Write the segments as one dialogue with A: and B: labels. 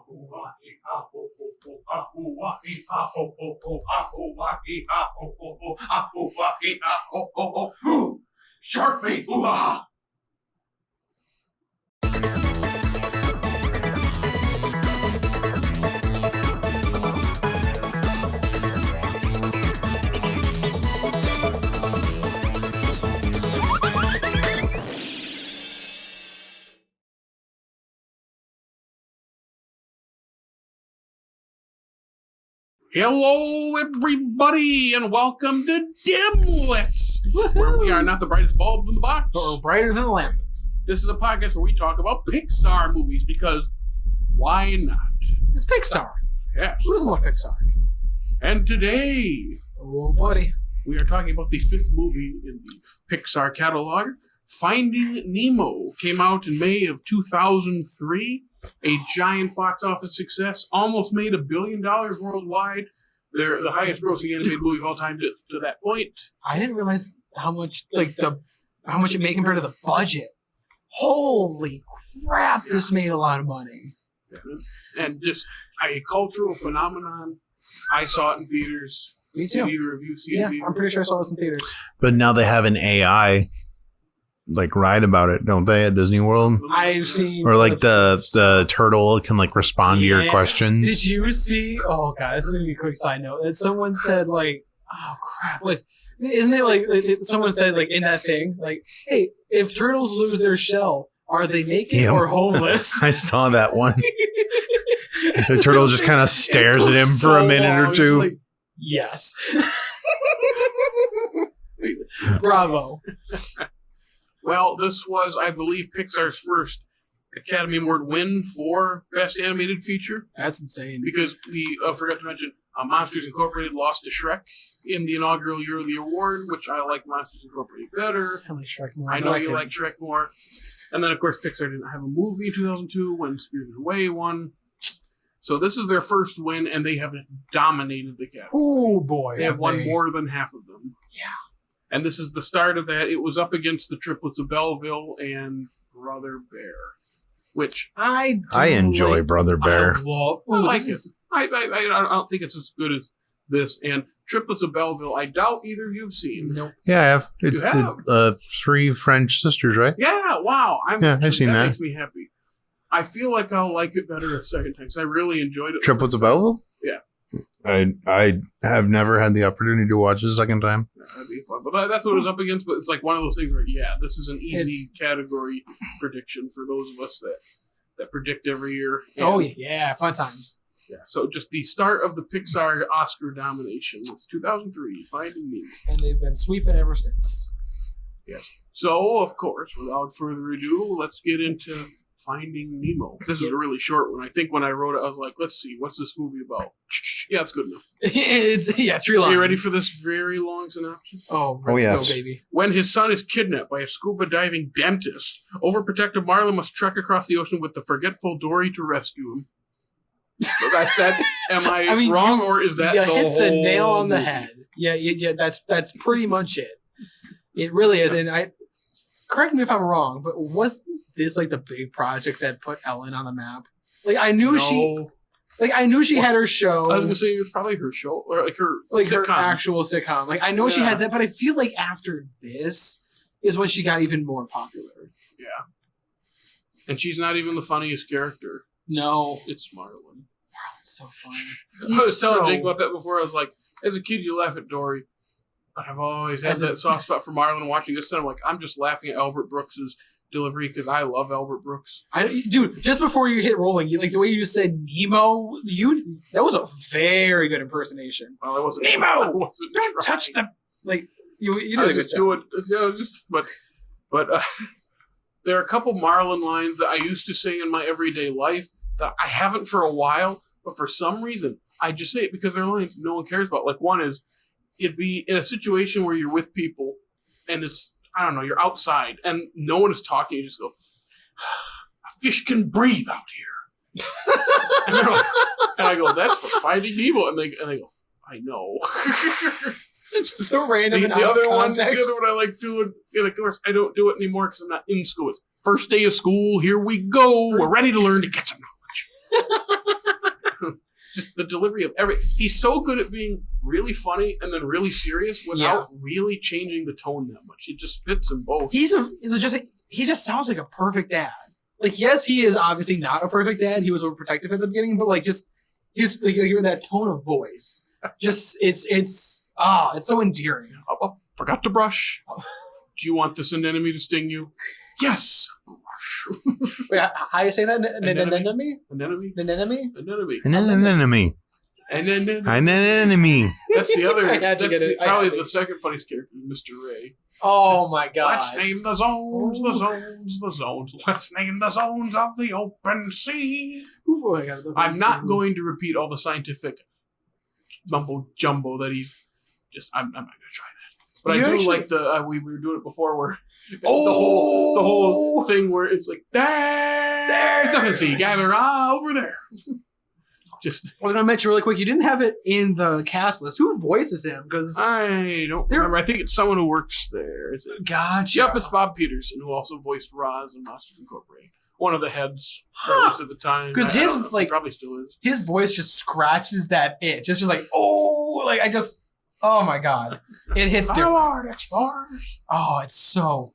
A: Shark bait! Ooh-ah! Hello, everybody, and welcome to Dimlits, where we are not the brightest bulb in the box,
B: or brighter than the lamp.
A: This is a podcast where we talk about Pixar movies, because why not?
B: It's Pixar.
A: Yeah.
B: Who doesn't love Pixar?
A: And today,
B: Oh, buddy.
A: we are talking about the fifth movie in the Pixar catalog. Finding Nemo came out in May of 2003. A giant box office success. Almost made $1 billion worldwide. They're the highest grossing animated movie of all time to that point.
B: I didn't realize how much how much it made compared to the budget. Holy crap, this made a lot of money.
A: And just a cultural phenomenon. I saw it in theaters.
B: Me too.
A: Did either of you see it in theaters?
B: I'm pretty sure I saw this in theaters.
C: But now they have an AI write about it, don't they, at Disney World?
B: I've seen
C: Or the turtle can respond to your questions.
B: Did you see? Oh god, this is gonna be a quick side note. That someone said oh crap, isn't it someone said in that thing hey, if turtles lose their shell, are they naked or homeless?
C: I saw that one. The turtle just kind of stares at him for a minute or two.
B: Yes. Bravo.
A: Well, this was, I believe, Pixar's first Academy Award win for Best Animated Feature.
B: That's insane.
A: Because we forgot to mention, Monsters Incorporated lost to Shrek in the inaugural year of the award, which I like Monsters Incorporated better.
B: I like Shrek more.
A: I know you like Shrek more. And then, of course, Pixar didn't have a movie in 2002 when Spirited Away won. So this is their first win, and they have dominated the category.
B: Oh, boy.
A: They have won more than half of them.
B: Yeah.
A: And this is the start of that. It was up against the triplets of Belleville and Brother Bear, which
C: I enjoy Brother Bear.
A: I like it. I don't think it's as good as this. And triplets of Belleville, I doubt either of you have seen.
B: Nope.
C: Yeah, I have. It's the three French sisters, right?
A: Yeah, wow.
C: I've seen that.
A: That makes me happy. I feel like I'll like it better a second time because I really enjoyed it.
C: Triplets of Belleville?
A: Yeah.
C: I have never had the opportunity to watch it a second time.
A: That'd be fun. But that's what it was up against. But it's one of those things where, this is an easy category prediction for those of us that predict every year.
B: And, fun times.
A: Yeah, so just the start of the Pixar Oscar domination. It's 2003, Finding Nemo.
B: And they've been sweeping ever since.
A: Yes. So, of course, without further ado, let's get into Finding Nemo. This is a really short one. I think when I wrote it, I was like, let's see, what's this movie about? Yeah, it's good enough.
B: It's 3 lines.
A: Are you ready for this very long synopsis?
B: Let's go, baby.
A: When his son is kidnapped by a scuba diving dentist, overprotective Marlin must trek across the ocean with the forgetful Dory to rescue him. So that's that. Am I wrong, or is that
B: you
A: the
B: hit
A: whole
B: the nail on the
A: movie?
B: head? Yeah. That's pretty much it. It really is, and correct me if I'm wrong, but was this the big project that put Ellen on the map? I knew she had her show.
A: I was gonna say it was probably her show, or her sitcom.
B: Her actual sitcom. I know she had that, but I feel after this is when she got even more popular.
A: Yeah, and she's not even the funniest character.
B: No,
A: it's Marlin.
B: Marlin's so funny.
A: I was telling Jake about that before. I was like, as a kid, you laugh at Dory, but I've always had that soft spot for Marlin. Watching this time, I'm just laughing at Albert Brooks's delivery because I love Albert Brooks.
B: Dude, just before you hit rolling, the way you said Nemo, that was a very good impersonation.
A: Well, I wasn't.
B: Nemo,
A: don't
B: touch the you did a good job.
A: But there are a couple Marlin lines that I used to say in my everyday life that I haven't for a while, but for some reason I just say it because they're lines no one cares about. One is, it'd be in a situation where you're with people and it's, I don't know, you're outside and no one is talking. You just go, a fish can breathe out here. and I go, that's for Finding Nemo. And they go, I know.
B: It's so random.
A: The other one I like doing, and of course I don't do it anymore because I'm not in school. It's first day of school, here we go. We're ready to learn to get some knowledge. just the delivery of he's so good at being really funny and then really serious without really changing the tone that much. It just fits them both.
B: He just sounds like a perfect dad. Like, yes, he is obviously not a perfect dad. He was overprotective at the beginning, but like, just he's like, you hear that tone of voice. Just it's so endearing.
A: Oh, forgot to brush. Do you want this anemone to sting you? Yes. Brush.
B: Wait, how you say that?
A: Anemone?
B: Anemone?
A: Anemone?
C: An enemy.
A: That's the other.
B: I had to
A: That's
B: get it.
A: probably the second funniest character, Mr. Ray.
B: Oh my god!
A: Let's name the zones, the zones, the zones. Let's name the zones of the open sea. I'm not going to repeat all the scientific mumbo jumbo that he's just. I'm not going to try that. But I do like the we were doing it before where the whole thing where it's like there's nothing to see. Gather over there. Just
B: I was going to mention really quick, you didn't have it in the cast list. Who voices him? Because
A: I don't remember. I think it's someone who works there. Is it?
B: Gotcha.
A: Yep, it's Bob Peterson, who also voiced Roz in Monsters Incorporated. One of the heads, or at least at the time.
B: Because his like
A: probably still is.
B: His voice just scratches that itch. It's just like oh my god, it hits different.
A: Explorers.
B: Oh, it's so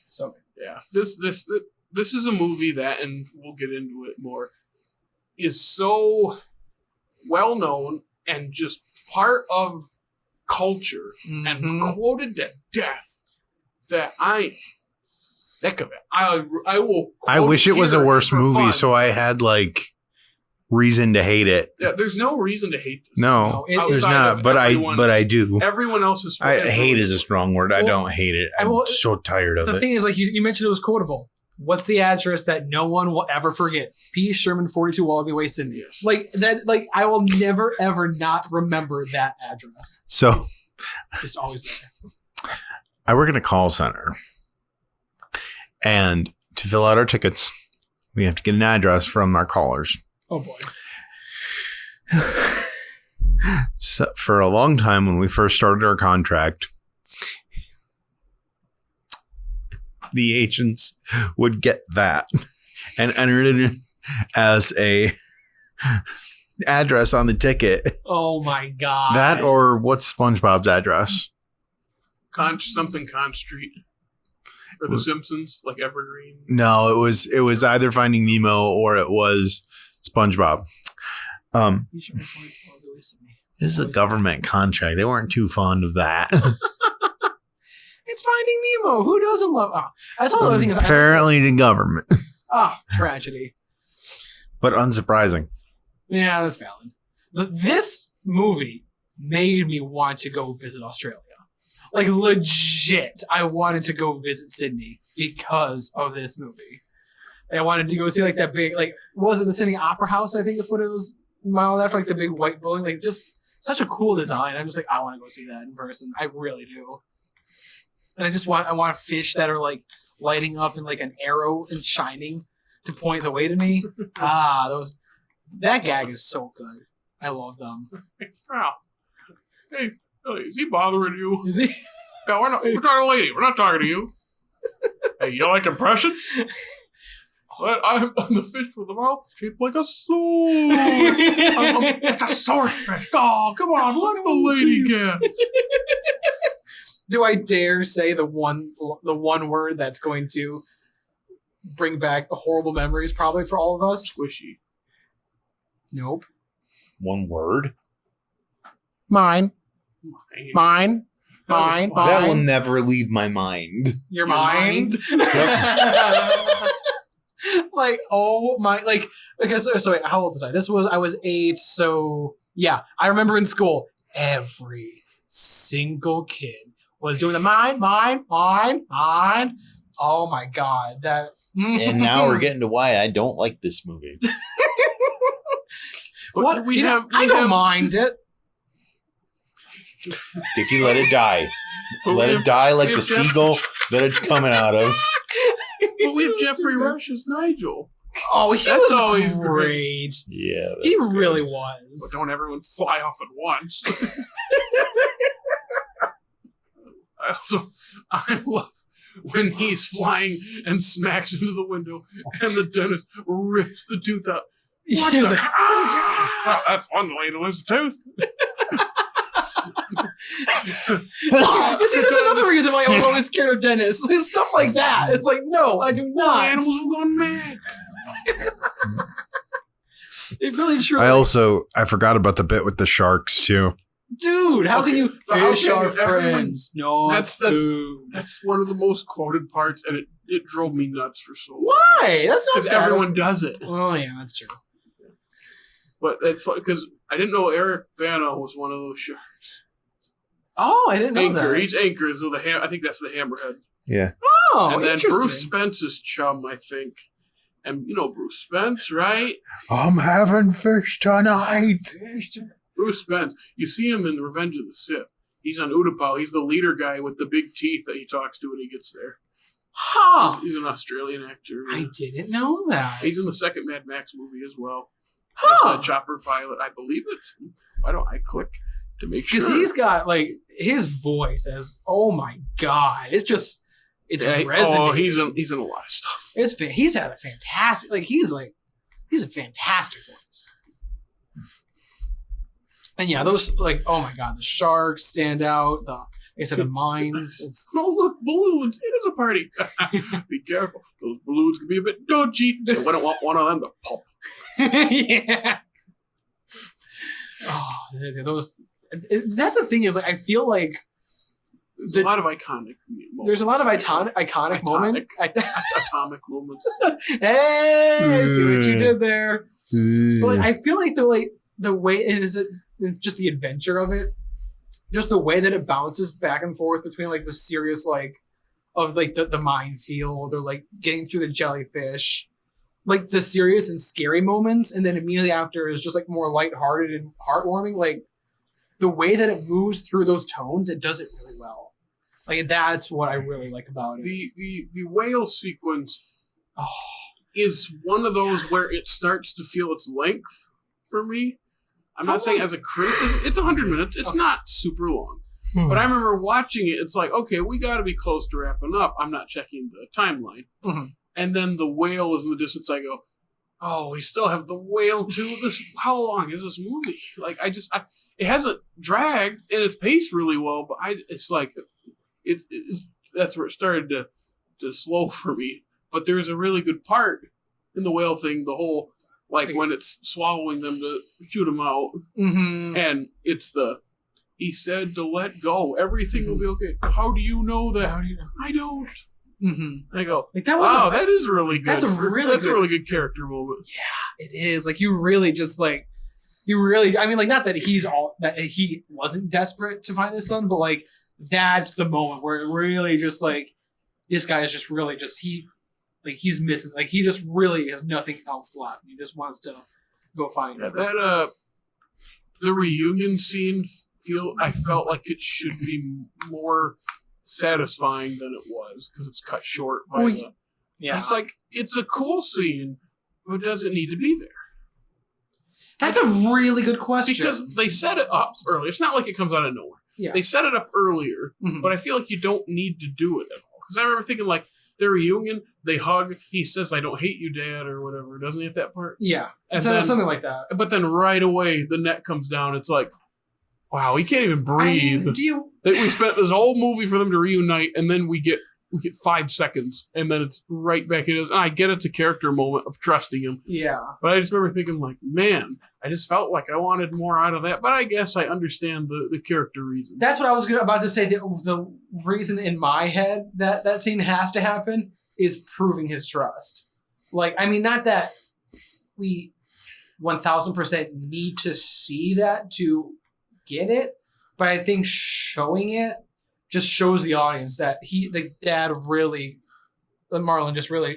B: so good.
A: Yeah, this is a movie that, and we'll get into it more, is so well known and just part of culture and quoted to death that I'm sick of it. I will.
C: I wish it was a worse movie, so I had like reason to hate it.
A: Yeah, there's no reason to hate this.
C: No, there's not. But I do.
A: Everyone else is.
C: Hate is a strong word. I don't hate it. I'm so tired of it.
B: The thing is, like you mentioned, it was quotable. What's the address that no one will ever forget? P. Sherman 42 Wallaby Way, Sydney.
A: Yes.
B: Like that. Like I will never ever not remember that address.
C: So
B: it's just always there.
C: I work in a call center, and to fill out our tickets, we have to get an address from our callers.
B: Oh boy.
C: So for a long time, when we first started our contract, the agents would get that and enter it in as a address on the ticket.
B: Oh my god.
C: That or what's SpongeBob's address?
A: Con Street. Or The Simpsons, like Evergreen.
C: No, it was either Finding Nemo or it was SpongeBob. This is a government contract. They weren't too fond of that.
B: It's Finding Nemo. Who doesn't love? Oh, I saw the other thing.
C: Apparently, the government.
B: Tragedy.
C: But unsurprising.
B: Yeah, that's valid. This movie made me want to go visit Australia. Like legit, I wanted to go visit Sydney because of this movie. I wanted to go see like that big, like, was it the Sydney Opera House? I think is what it was modeled after, like the big white building. Like just such a cool design. I'm just like, I want to go see that in person. I really do. And I want fish that are like lighting up in like an arrow and shining to point the way to me. That gag is so good. I love them.
A: Wow. Hey, is he bothering you?
B: Is he?
A: No, we're talking to a lady. We're not talking to you. Hey, you like impressions? But I'm the fish with the mouth shaped like a sword. It's a swordfish. Oh, come on, let the lady get.
B: Do I dare say the one word that's going to bring back horrible memories probably for all of us?
A: Squishy.
B: Nope.
C: One word?
B: Mine.
C: That will never leave my mind.
B: Your mind? Like, oh my, like, okay, so wait, how old was I? I was 8, so yeah, I remember in school, every single kid was doing the mine. Oh my god, that.
C: And now we're getting to why I don't like this movie.
B: What? I don't mind it.
C: Dickey, let it die. Let it die like the seagull that it's coming out of.
A: But we have Jeffrey Rush as Nigel.
B: Oh, he
A: That's
B: was
A: always
B: great.
C: Yeah,
B: he really was.
A: But don't everyone fly off at once. I love when he's flying and smacks into the window and the dentist rips the tooth out. What
B: Yeah,
A: the?
B: like,
A: That's one way to lose a tooth.
B: See, that's another reason why I'm always scared of dentists. There's stuff like that. It's like, no, I do not.
A: Animals have gone mad.
B: It really truly.
C: I forgot about the bit with the sharks too.
B: Dude, how can you
A: how
B: fish
A: can
B: our
A: everyone-
B: friends? No,
A: That's
B: food.
A: that's one of the most quoted parts, and it drove me nuts for so long.
B: Why? That's not
A: Because
B: bad.
A: everyone does it.
B: Oh yeah, that's true.
A: But it's funny because I didn't know Eric Bana was one of those sharks.
B: Oh, I didn't know
A: Anchor.
B: that.
A: He's anchors with a I think that's the hammerhead.
C: Yeah.
B: Oh,
A: and then
B: interesting.
A: Bruce Spence's chum, I think. And you know Bruce Spence, right?
C: I'm having fish tonight.
A: Bruce Spence. You see him in Revenge of the Sith. He's on Utapau. He's the leader guy with the big teeth that he talks to when he gets there.
B: Huh.
A: He's an Australian actor.
B: I didn't know that.
A: He's in the second Mad Max movie as well.
B: Huh.
A: As the chopper pilot, I believe it. Why don't I click to make sure?
B: Because he's got like his voice as my god, it's resonating.
A: Oh, he's in a lot of stuff.
B: He's had a fantastic he's a fantastic voice. And yeah, those oh my god, the sharks stand out. The mines. It's
A: Oh look, balloons! It is a party. Be careful; those balloons can be a bit dodgy. I don't want one of them to pop.
B: yeah. Oh, those. That's the thing is I feel like
A: There's a lot of iconic moments.
B: there's a lot of iconic moments.
A: Atomic moments.
B: Hey, I see what you did there. But I feel like the way it's just the adventure of it, just the way that it bounces back and forth between the serious of the minefield or getting through the jellyfish, the serious and scary moments, and then immediately after is just more lighthearted and heartwarming. The way that it moves through those tones, it does it really well. That's what I really like about it.
A: The whale sequence is one of those where it starts to feel its length for me. I'm not saying as a criticism. It's 100 minutes. It's not super long. But I remember watching it. It's okay, we got to be close to wrapping up. I'm not checking the timeline.
B: Mm-hmm.
A: And then the whale is in the distance. I go, oh, we still have the whale too. How long is this movie? It hasn't dragged and it's paced really well, but it's that's where it started to slow for me. But there's a really good part in the whale thing. The whole when it's swallowing them to shoot them out, and it's he said to let go. Everything will be okay. How do you know that? How do you know? I don't. I go, wow, that is really good. That's a really good character moment.
B: Yeah, it is. You really just I mean, not that that he wasn't desperate to find his son, but that's the moment where it really just this guy is just really just he's missing. He just really has nothing else left. He just wants to go find him.
A: The reunion scene I felt like it should be more satisfying than it was because it's cut short by it's it's a cool scene, but it doesn't need to be there.
B: That's a really good question.
A: Because they set it up earlier. It's not like it comes out of nowhere.
B: Yeah.
A: They set it up earlier, but I feel like you don't need to do it at all. Because I remember thinking their reunion, they hug, he says, I don't hate you, Dad, or whatever. Doesn't he have that part?
B: Yeah.
A: And
B: then, something like that.
A: But then right away, the net comes down. It's wow, he can't even breathe.
B: I mean,
A: we spent this whole movie for them to reunite, and then we get 5 seconds, and then it's right back in his. And I get it's a character moment of trusting him.
B: Yeah.
A: But I just remember thinking, man, I just felt like I wanted more out of that. But I guess I understand the character reason.
B: That's what I was about to say. The reason in my head that scene has to happen is proving his trust. I mean, not that we 1000% need to see that to get it, but I think showing it just shows the audience that the dad really, Marlon just really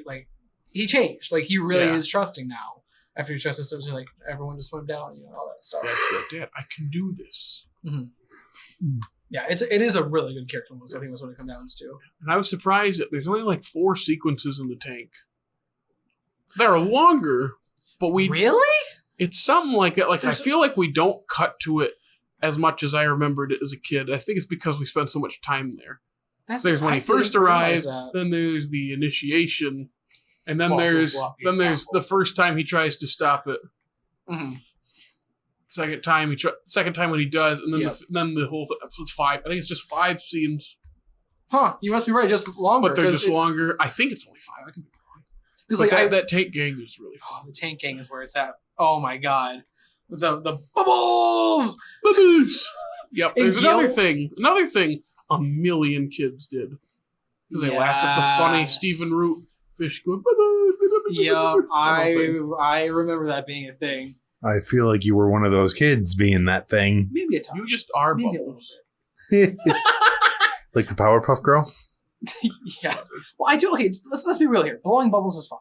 B: he changed. He really is trusting now after he trusted so everyone to swim down, all that stuff.
A: That's Dad, I can do this.
B: Yeah, it is a really good character moment. So I think that's what it comes down to.
A: And I was surprised that there's only 4 sequences in the tank. They're longer, but
B: really?
A: It's something like that. I feel like we don't cut to it as much as I remembered it as a kid. I think it's because we spent so much time there. There's when he first arrived, then there's the initiation, and then there's the first time he tries to stop it.
B: Mm-hmm.
A: Second time when he does, and then then the whole thing. So it's 5. I think it's just 5 scenes.
B: Huh? You must be right. Just longer,
A: but they're just longer. I think it's only 5. I could be wrong. Because like that tank gang is really fun.
B: Oh, the tank gang is where it's at. Oh my god, the bubbles.
A: Yep. There's another thing. Another thing. A million kids did because they laugh at the funny Stephen Root fish going.
B: Yeah, I remember that being a thing.
C: I feel like you were one of those kids being that thing.
B: Maybe a touch.
A: You just are Bubbles.
C: Like the Powerpuff Girl?
B: Yeah. Well, I do. Okay, let's be real here. Blowing bubbles is fun.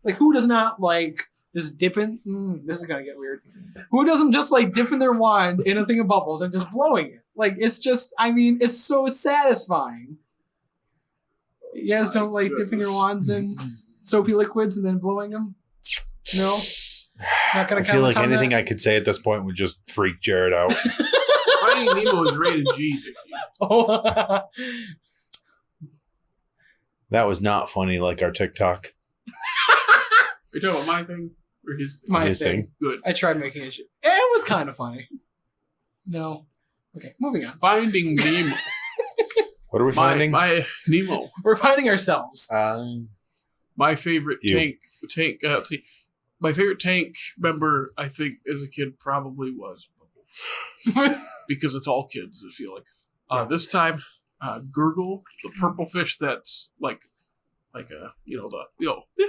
B: Like, who does not like just dipping? This is gonna get weird. Who doesn't just like dipping their wand in a thing of bubbles and just blowing it? Like, it's just. I mean, it's so satisfying. You guys don't like dipping your wands in soapy liquids and then blowing them? No. Not gonna
C: I feel like anything I could say at this point would just freak Jared out.
A: Finding Nemo is rated G. Dickey.
B: Oh.
C: That was not funny like our TikTok.
A: Are you talking about my thing or his thing?
B: My
C: His
B: thing.
A: Good.
B: I tried making it. It was kind of funny. No. Okay, moving on.
A: Finding Nemo.
C: What are we finding?
A: My Nemo.
B: We're finding ourselves.
A: My favorite tank. My favorite tank member, I think, as a kid, probably was Bubbles. Because it's all kids, I feel like. This time, Gurgle, the purple fish that's like the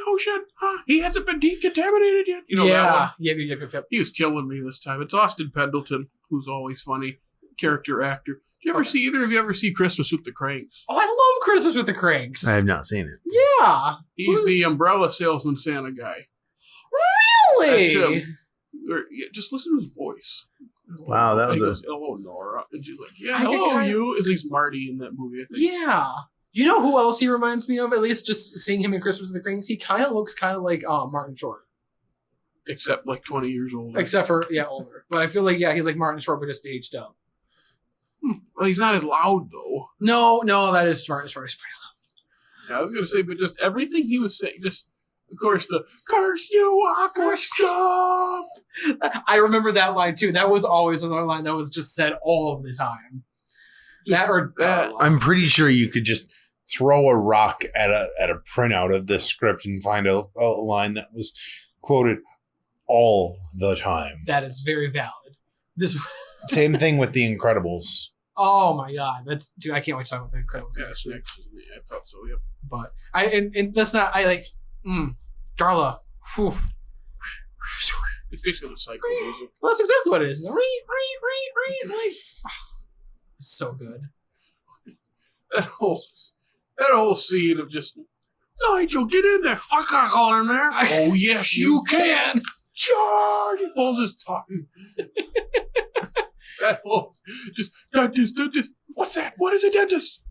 A: ocean. He hasn't been decontaminated yet. You know that one?
B: Yep.
A: He was killing me this time. It's Austin Pendleton, who's always funny. Character actor. Did you ever see either of you ever see Christmas with the Cranks?
B: Oh, I love Christmas with the Cranks.
C: I have not seen it.
B: Yeah.
A: He's the umbrella salesman Santa guy.
B: Really?
A: That's him. Just listen to his voice.
C: Wow, that was
A: he goes, hello, Nora. And she's like, yeah,
B: I
A: hello, you. At least Marty in that movie, I think.
B: Yeah. You know who else he reminds me of? At least just seeing him in Christmas with the Cranks, he kind of looks kind of like Martin Short.
A: Except like 20 years older.
B: Except for, older. But I feel like, he's like Martin Short, but just aged up.
A: Well, he's not as loud, though.
B: No, that is Martin Short. He's pretty loud.
A: Yeah, I was going to say, but just everything he was saying, just, of course, the curse you walker scum.
B: I remember that line, too. That was always another line that was just said all of the time.
A: Just
B: that or that.
C: I'm pretty sure you could just throw a rock at a printout of this script and find a line that was quoted all the time.
B: That is very valid.
C: Same thing with The Incredibles.
B: Oh my god, dude! I can't wait to talk about the Incredibles.
A: Yeah, I thought so. Yep.
B: But and that's not Darla. Whew.
A: It's basically the cycle music.
B: Well, that's exactly what it is. Like, it's so good.
A: That whole scene of just Nigel, get in there. I can't go in there. Oh yes, you can. Charge! He pulls his tongue. That whole just dentist. What's that? What is a dentist?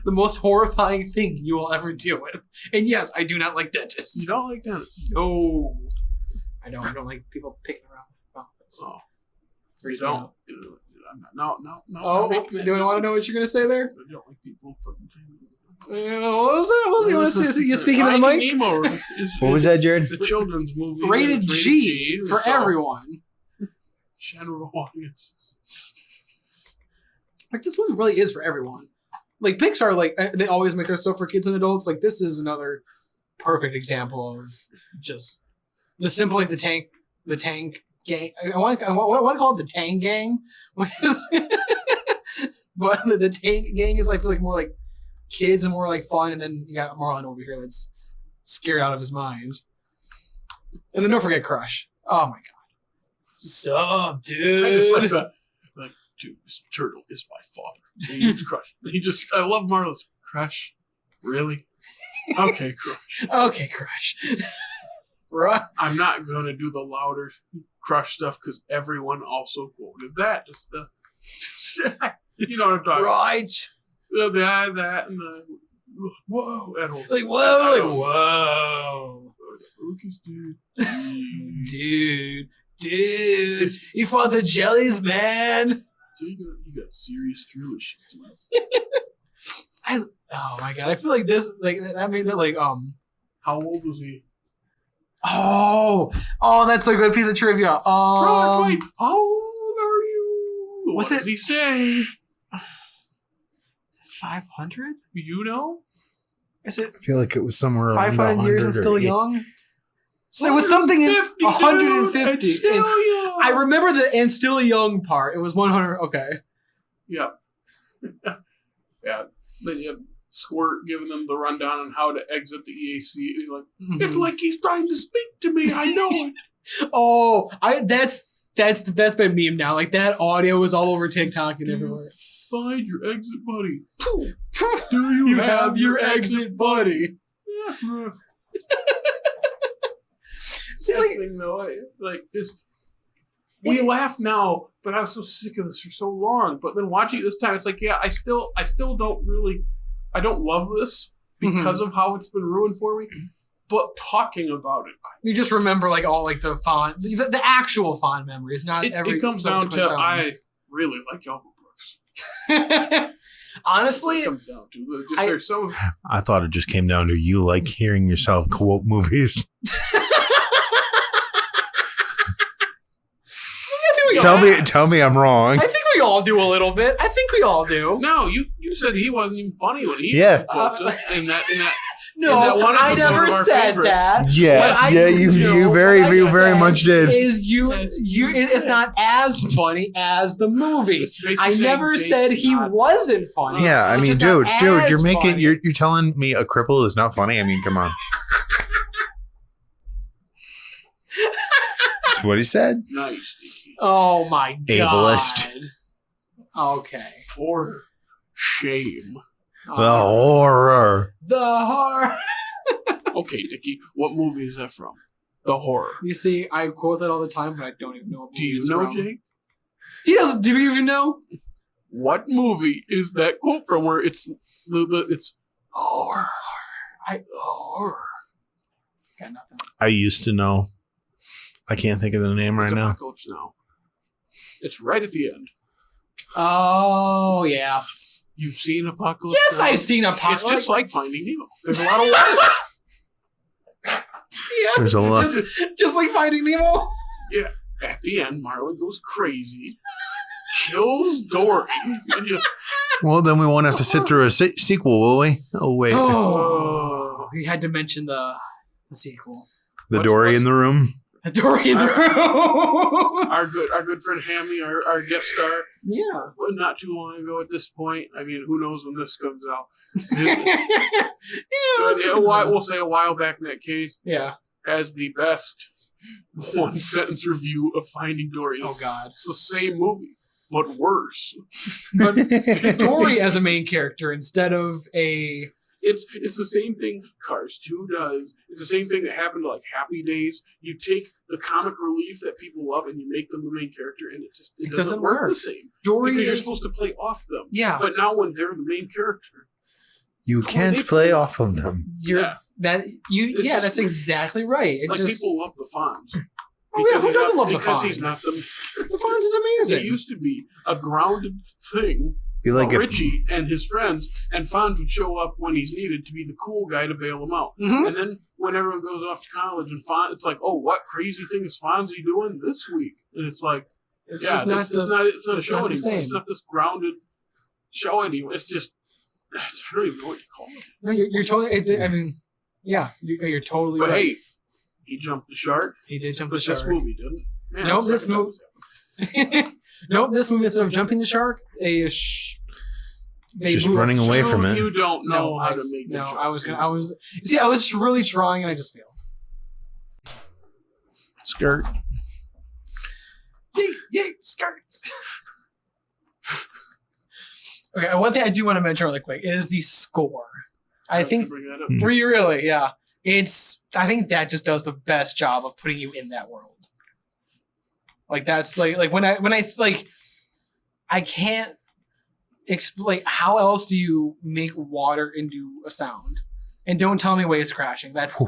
B: The most horrifying thing you will ever deal with. And yes, I do not like dentists.
A: You don't like dentists?
B: No. I don't like people picking around mouths.
A: Oh.
B: Freaks
A: You
B: me
A: don't.
B: out.
A: No.
B: Oh, do I want to know what you're going to say there?
A: You don't like people putting things.
B: What was that? What was he going to say? You speaking to the mic?
A: Nemo
C: What was that, Jared?
A: The children's movie.
B: Rated
A: It's
B: G for everyone.
A: General audiences.
B: Like, this movie really is for everyone. Like, Pixar, like, they always make their stuff for kids and adults. Like, this is another perfect example of just the simple, like, the tank gang. I want to call it the Tang Gang. But the Tank Gang is, I feel like, more like kids and more like fun. And then you got Marlon over here that's scared out of his mind. And then don't forget Crush. Oh, my God. Sup, dude?
A: I just like that. Like, dude, this turtle is my father. And he was Crush. I love Marlo's Crush. Really? Okay, Crush.
B: Okay, Crush. Right.
A: I'm not going to do the louder Crush stuff because everyone also quoted that. Just you know what I'm talking about.
B: Right.
A: That and the whoa. That whole thing.
B: Like, whoa.
A: Focus, dude.
B: Dude, you fought the jellies, man.
A: So you got serious thriller shit doing.
B: Oh my god, I feel like this, like, I mean, that, like,
A: How old was he?
B: Oh, that's a good piece of trivia.
A: Wait, how old are you? What does he say?
B: 500?
A: You know?
B: Is it
C: I feel like it was somewhere around
B: 500 years and still young? So it was something in 150.
A: And still young.
B: I remember the and still young part. It was 100. Okay.
A: Yeah. Yeah. Then you have Squirt giving them the rundown on how to exit the EAC. He's like, it's like he's trying to speak to me. I know it.
B: That's been meme now. Like that audio was all over TikTok and everywhere.
A: Find your exit buddy. Do you have your exit buddy? Yeah.
B: See,
A: That's the thing though, we laugh now, but I was so sick of this for so long. But then watching it this time, it's like, yeah, I still I don't love this because of how it's been ruined for me. But talking about it,
B: you just remember like all like the fond, the actual fond memories. Not every.
A: It comes down to I really like Albert Brooks.
B: Honestly,
A: it comes down to there's some.
C: I thought it just came down to you like hearing yourself quote movies. Tell me I'm wrong.
B: I think we all do a little bit. I think we all do.
A: No, you said he wasn't even funny when he quoted in that.
B: No, I never said that.
C: Yes, you very much did.
B: It's not as funny as the movie. I never said he wasn't funny.
C: Yeah, I mean, dude, you're telling me a cripple is not funny? I mean, come on. That's what he said.
A: Nice, Dickey.
B: Oh my god.
C: Ableist.
B: Okay.
A: For shame.
C: The horror.
A: Okay, Dickey, what movie is that from? The Horror.
B: You see, I quote that all the time, but I don't even know what movie it's
A: Do you know,
B: from.
A: Jake?
B: He doesn't. Do you even know?
A: What movie is that quote from? Where it's it's horror. Horror.
B: Got nothing.
C: I used to know. I can't think of the name right now.
A: Apocalypse Now. It's right at the end.
B: Oh yeah.
A: You've seen Apocalypse
B: Yes,
A: Now?
B: I've seen Apocalypse.
A: It's just like Finding Nemo. There's a lot of water.
B: Yeah.
C: There's a lot.
B: Just like Finding Nemo.
A: Yeah. At the end, Marlin goes crazy, kills Dory, and just.
C: Well, then we won't have to sit through a sequel, will we? Oh wait.
B: Oh, he had to mention the sequel.
C: The Dory in the room.
B: The Dory in the room.
A: Our good friend Hammy, our guest star.
B: Yeah.
A: Well, not too long ago at this point. I mean, who knows when this comes out? We'll say a while back in that case.
B: Yeah.
A: As the best one-sentence review of Finding Dory.
B: Oh, God.
A: It's the same movie, but worse.
B: But Dory as a main character instead of a...
A: It's the same thing Cars 2 does. It's the same thing that happened to like Happy Days. You take the comic relief that people love and you make them the main character, and it doesn't work the same.
B: Dory
A: because you're supposed to play off them.
B: Yeah.
A: But now when they're the main character,
C: you can't play off of them.
B: That's exactly right.
A: Like people love the Fonz.
B: Oh yeah, who doesn't love the Fonz?
A: Because he's not the
B: Fonz is amazing.
A: It used to be a grounded thing.
C: Be like
A: Richie and his friends, and Fonz would show up when he's needed to be the cool guy to bail him out.
B: Mm-hmm.
A: And then when everyone goes off to college, and it's like, oh, what crazy thing is Fonzie doing this week? And it's like, it's not a show anymore. It's not this grounded show anymore. It's just, I don't even know what you call it.
B: No, you're totally. I mean, yeah, you're totally
A: but
B: right.
A: Hey, he jumped the shark.
B: He did jump the shark.
A: This movie didn't. Man,
B: nope, this movie. Nope, this movie instead of jumping the shark, they
C: just running away from it.
A: You don't know how to make it.
B: No, I was really trying and I just failed.
C: Skirt.
B: Yay, skirts. Okay, one thing I do want to mention really quick is the score. I think really, yeah. I think that just does the best job of putting you in that world. Like that's like when I like I can't explain how else do you make water into a sound? And don't tell me waves crashing. That's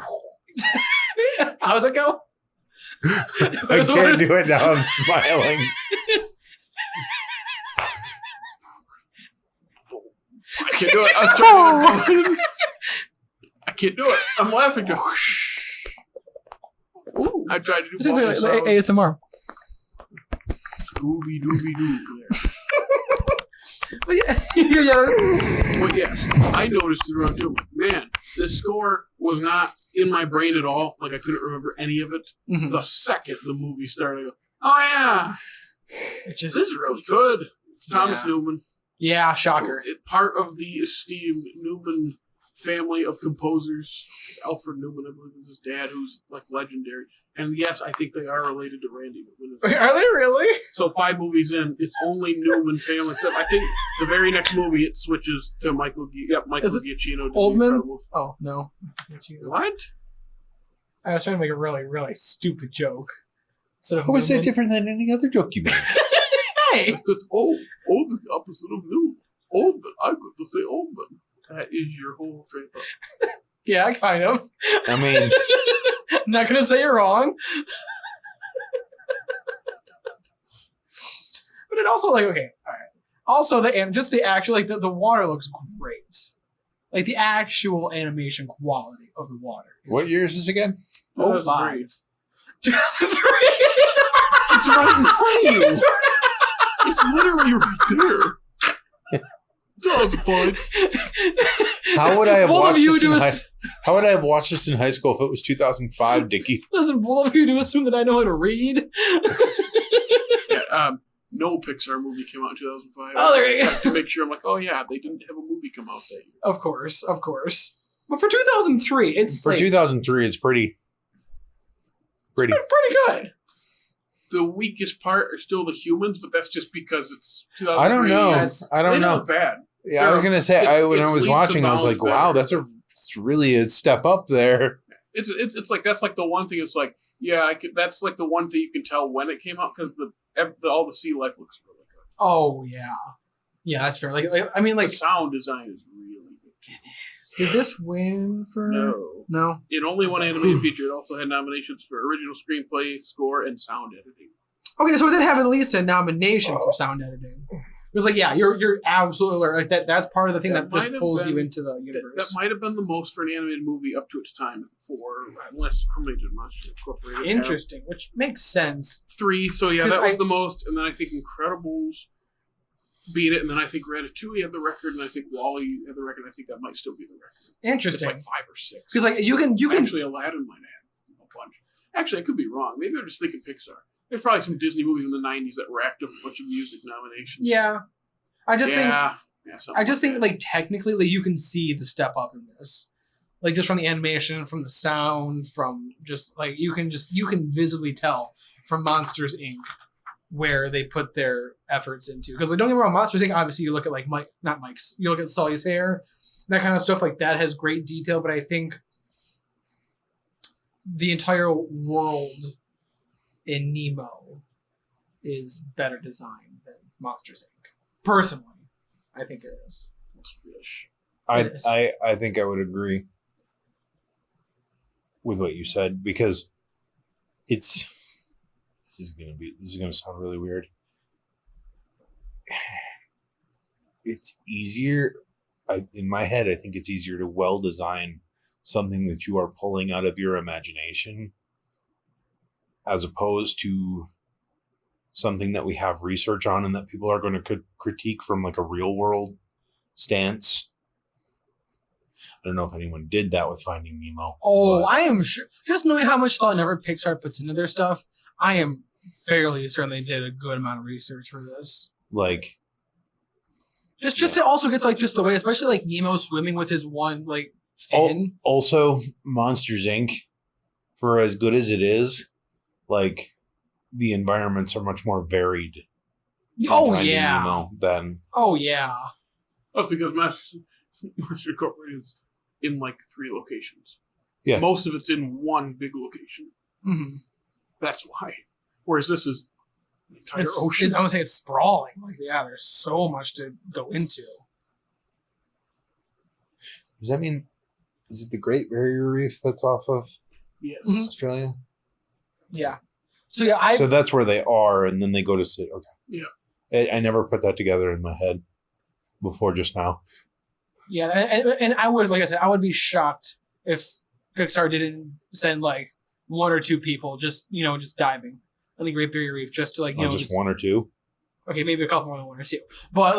B: how's it go?
C: I can't do it now. I'm smiling.
A: I can't do it. I was trying to I can't do it. I'm laughing.
B: Ooh.
A: I tried to do
B: It's like
A: Boston
B: ASMR.
A: Scooby Dooby Doo.
B: But yeah.
A: But yes, I noticed throughout too. Man, this score was not in my brain at all. Like I couldn't remember any of it.
B: Mhm.
A: The second the movie started, I go, oh yeah,
B: It just,
A: this is really good. Thomas
B: Yeah.
A: Newman,
B: yeah, shocker.
A: part of the esteemed Newman family of composers. Alfred Newman, I believe, is his dad, who's like legendary. And yes, I think they are related to Randy Newman.
B: Wait, are they really?
A: So 5 movies in, it's only Newman family. Except I think the very next movie it switches to Michael
B: Is it
A: Giacchino. did The
B: Oldman?
A: Incredibles.
B: Oh, no.
A: What?
B: I was trying to make a really, really stupid joke. So
C: How is that different than any other joke you made?
B: Hey!
A: That's the old is the opposite of new. Oldman. I'm going to say Oldman. That is your whole train of thought.
B: Yeah, kind of.
C: I mean,
B: I'm not gonna say you're wrong. But it also like, okay, all right. Also the actual like the water looks great. Like the actual animation quality of the water.
C: what year is this again?
B: 05. 2003.
A: It's right in front of you. It's literally right there. 2005.
C: How would I have
B: Both of
C: watched
B: you
C: this
B: do
C: in
B: a
C: high, How would I have watched this in high school if it was 2005, Dickey?
B: Listen, both of you do assume that I know how to read.
A: Yeah, no Pixar movie came out in 2005.
B: Oh, there you go.
A: I checked to make sure. I'm like, oh yeah, they didn't have a movie come out that year.
B: Of course. But for 2003, it's
C: For
B: like,
C: 2003, it's pretty.
B: pretty good.
A: The weakest part are still the humans, but that's just because it's 2003.
C: I don't know.
B: Yes.
C: I don't
A: They
C: know.
A: look bad.
C: Yeah, I was gonna say when
A: It's
C: I was
A: leaps
C: watching,
A: and
C: I was
A: bounds
C: like, "Wow,
A: better.
C: it's really a step up there."
A: It's like that's like the one thing. It's like that's like the one thing you can tell when it came out because all the sea life looks really good.
B: Oh yeah, that's fair. Like I mean, like,
A: The sound design is really good.
B: did this win for? No.
A: It only won animated feature. It also had nominations for original screenplay, score, and sound editing.
B: Okay, so it did have at least a nomination for sound editing. It was like, yeah, you're absolutely right. Like that. That's part of the thing that
A: might
B: just
A: have
B: pulls you
A: been-
B: into the universe.
A: That might have been the most for an animated movie up to its time. 4, unless how many did Monster Incorporated have?
B: Interesting, which makes sense.
A: 3. So yeah,
B: 'Cause
A: that was the most, and then I think Incredibles beat it, and then I think Ratatouille had the record, and I think Wall-E had the record. And I think that might still be the record.
B: Interesting,
A: It's like 5 or 6.
B: because like you can
A: Actually, Aladdin might have a bunch. Actually, I could be wrong. Maybe I'm just thinking Pixar. There's probably some Disney movies in the 90s that racked up a bunch of music nominations.
B: yeah. I just think
A: that.
B: like technically, like you can see the step up in this, like just from the animation, from the sound, from just like you can visibly tell from Monsters Inc. where they put their efforts into. Because like, don't get me wrong, Monsters Inc. Obviously you look at like you look at Sully's hair, that kind of stuff like that has great detail. But I think the entire world in Nemo is better designed than Monsters Inc. Personally, I think it is.
A: It's fish.
C: I think I would agree with what you said because this is gonna sound really weird. It's easier. In my head, I think it's easier to well design something that you are pulling out of your imagination as opposed to something that we have research on and that people are going to critique from like a real world stance. I don't know if anyone did that with Finding Nemo.
B: Oh, I am sure. Just knowing how much thought and effort Pixar puts into their stuff, I am fairly certain they did a good amount of research for this.
C: Like,
B: Just to also get like just the way, especially like Nemo swimming with his one like fin.
C: also Monsters Inc. for as good as it is, like the environments are much more varied.
B: Oh
C: Finding
B: yeah.
C: Nemo than
B: Oh yeah.
A: That's because Monster Incorporated is in like 3 locations.
C: Yeah.
A: Most of it's in one big location.
B: Mm-hmm.
A: That's why. Whereas this is the entire ocean.
B: I would say it's sprawling. Like yeah, there's so much to go into.
C: does that mean is it the Great Barrier Reef that's off of
A: Yes.
B: Mhm.
C: Australia?
B: Yeah. So yeah,
C: So that's where they are, and then they go to Sydney. Okay.
A: Yeah.
C: I never put that together in my head before just now.
B: yeah, and I would, like I said, I would be shocked if Pixar didn't send like one or two people just diving on the Great Barrier Reef just to
C: just one or two.
B: Okay, maybe a couple more than one or two, but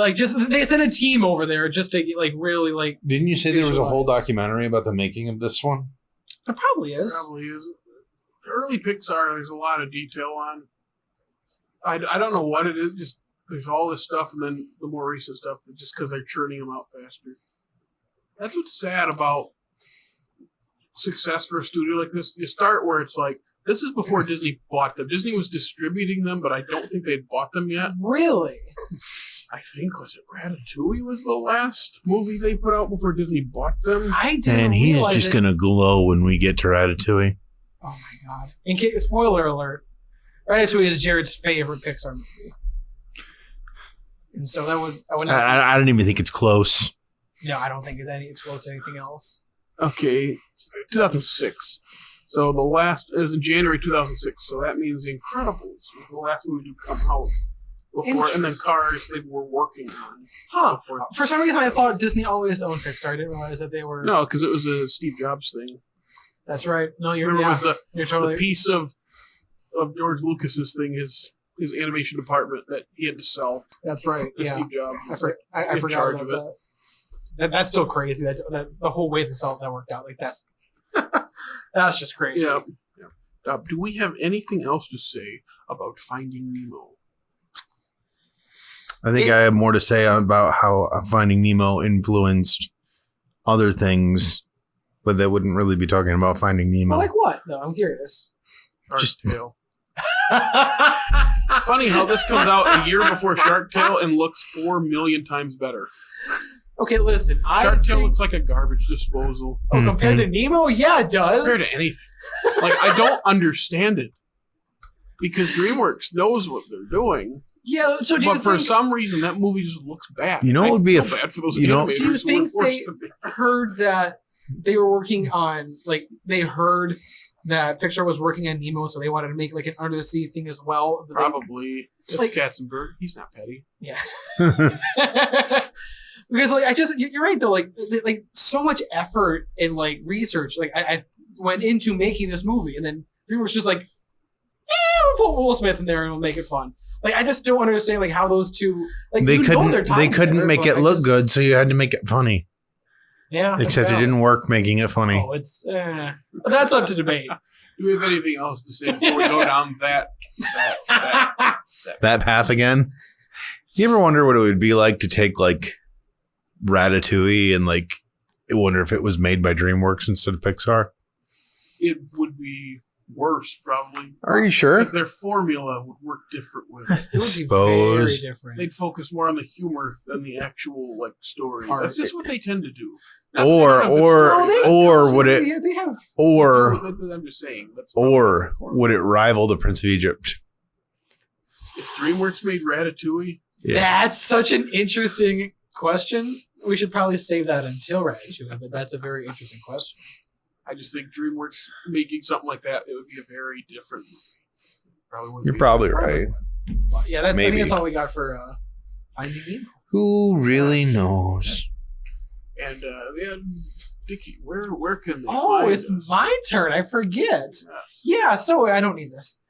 B: they sent a team over there just to really.
C: Didn't you say there was a whole documentary about the making of this one?
B: There probably is.
A: Early Pixar, there's a lot of detail on. I don't know what it is. Just there's all this stuff, and then the more recent stuff, just because they're churning them out faster. That's what's sad about success for a studio like this. You start where it's like, this is before Disney bought them. Disney was distributing them, but I don't think they'd bought them yet.
B: Really?
A: I think, was it Ratatouille was the last movie they put out before Disney bought them?
B: I didn't
C: And he's
B: realize
C: just going to glow when we get to Ratatouille.
B: Oh my god. In case, spoiler alert, Ratatouille is Jared's favorite Pixar movie. And so that would not...
C: I don't even think it's close.
B: No, I don't think it's close to anything else.
A: Okay, 2006. So it was in January 2006. So that means The Incredibles was the last movie to come out before, and then Cars they were working on.
B: Huh.
A: Before.
B: For some reason, I thought Disney always owned Pixar. I didn't realize that they were...
A: No, because it was a Steve Jobs thing.
B: That's right. No,
A: you're
B: totally...
A: the piece of George Lucas's thing, his animation department that he had to sell.
B: That's right. Yeah.
A: Steve Jobs.
B: I forgot about that. That's still crazy. That the whole way that worked out. That's that's just crazy.
A: Yeah. Do we have anything else to say about Finding Nemo?
C: I think I have more to say about how Finding Nemo influenced other things, but that wouldn't really be talking about Finding Nemo.
B: Well, like what? No, I'm curious.
A: Shark Tale. Funny how this comes out a year before Shark Tale and looks 4 million times better.
B: Okay, listen.
A: Shark Tale looks like a garbage disposal.
B: Oh, compared to Nemo? Yeah, it does.
A: Compared to anything. I don't understand it. Because DreamWorks knows what they're doing.
B: Yeah, so
A: but for some reason, that movie just looks bad.
C: You know what would be
A: bad for those animators.
B: Do you think they heard that they were working on, they heard that Pixar was working on Nemo, so they wanted to make an under the sea thing as well?
A: Probably. It's Katzenberg. He's not petty.
B: Yeah. Because you're right though. So much effort and research. I went into making this movie, and then DreamWorks just we'll put Will Smith in there and we'll make it fun. I just don't understand how those two
C: they couldn't make it look good, so you had to make it funny.
B: Yeah,
C: except it didn't work making it funny.
B: Oh, it's that's up to debate.
A: Do we have anything else to say before we go down that
C: path again? You ever wonder what it would be like to take Ratatouille and I wonder if it was made by DreamWorks instead of Pixar?
A: It would be worse, probably.
C: Are you sure?
A: Because their formula would work different with it.
B: It would be very different.
A: They'd focus more on the humor than the actual story. That's just what they tend to do.
C: Or would it?
B: Yeah, they have.
C: Or
A: I'm just saying.
C: Or would it rival The Prince of Egypt?
A: If DreamWorks made Ratatouille,
B: that's such an interesting question. We should probably save that until Ratatouille, but that's a very interesting question.
A: I just think DreamWorks making something like that, it would be a very different movie.
C: You're probably right.
B: Well, yeah, I think that's all we got for Finding Nemo.
C: Who really knows?
A: And Dickey, where can they find
B: Oh, it's
A: us?
B: my turn. I forget. Yeah, so I don't need this.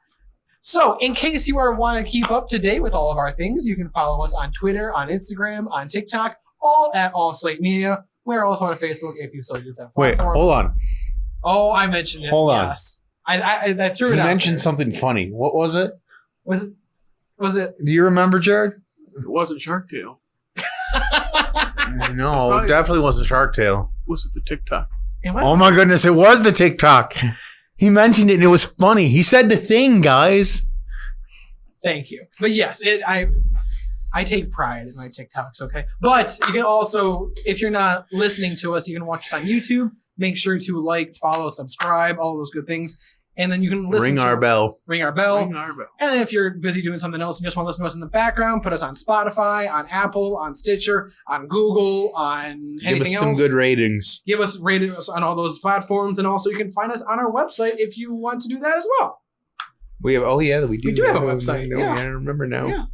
B: So, in case you want to keep up to date with all of our things, you can follow us on Twitter, on Instagram, on TikTok, all at All Slate Media. We're also on Facebook if you still use that platform.
C: Wait, hold on.
B: Oh, I mentioned it.
C: Hold on.
B: Yes. I threw it out.
C: You mentioned something funny. What was it?
B: Was it?
C: Do you remember, Jared?
A: It wasn't Shark Tale.
C: No, it definitely wasn't Shark Tale.
A: Was it the TikTok?
C: Oh my goodness, it was the TikTok. He mentioned it and it was funny. He said the thing, guys.
B: Thank you. But yes, I take pride in my TikToks, okay? But you can also, if you're not listening to us, you can watch us on YouTube. Make sure to follow, subscribe, all those good things. And then you can listen
C: Ring our bell.
B: And then if you're busy doing something else and just want to listen to us in the background, put us on Spotify, on Apple, on Stitcher, on Google, on anything else.
C: Give us some good ratings.
B: Give us ratings on all those platforms. And also you can find us on our website if you want to do that as well.
C: We have, we do.
B: We do have a website.
C: I remember now.
B: Yeah.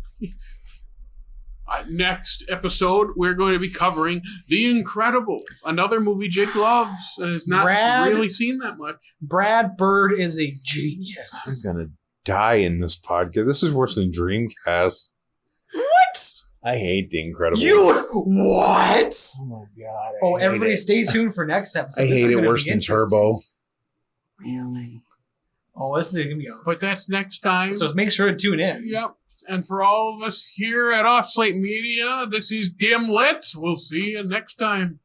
A: Next episode, we're going to be covering The Incredibles, another movie Jake loves and has not really seen that much.
B: Brad Bird is a genius.
C: I'm gonna die in this podcast. This is worse than Dreamcast.
B: What?
C: I hate The Incredibles.
B: What?
C: Oh my god!
B: Everybody, stay tuned for next episode.
C: I hate it worse than Turbo.
B: Really? Oh, this is gonna be.
A: But that's next time.
B: So make sure to tune in.
A: Yep. And for all of us here at Off Slate Media, this is Dimlits. We'll see you next time.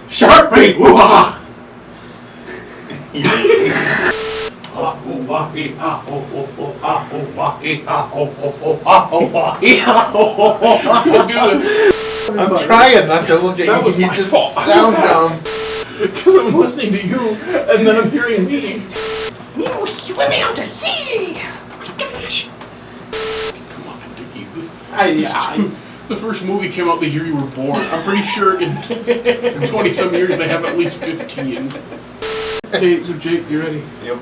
D: Sharpie! I'm trying not to look at you. You just sound dumb. Because I'm listening to you, and then I'm hearing me. You swimming out to sea! Oh my gosh.
A: Come on, Dickey. The first movie came out the year you were born. I'm pretty sure in 20-some years they have at least 15. Hey, so Jake, you ready?
D: Yep.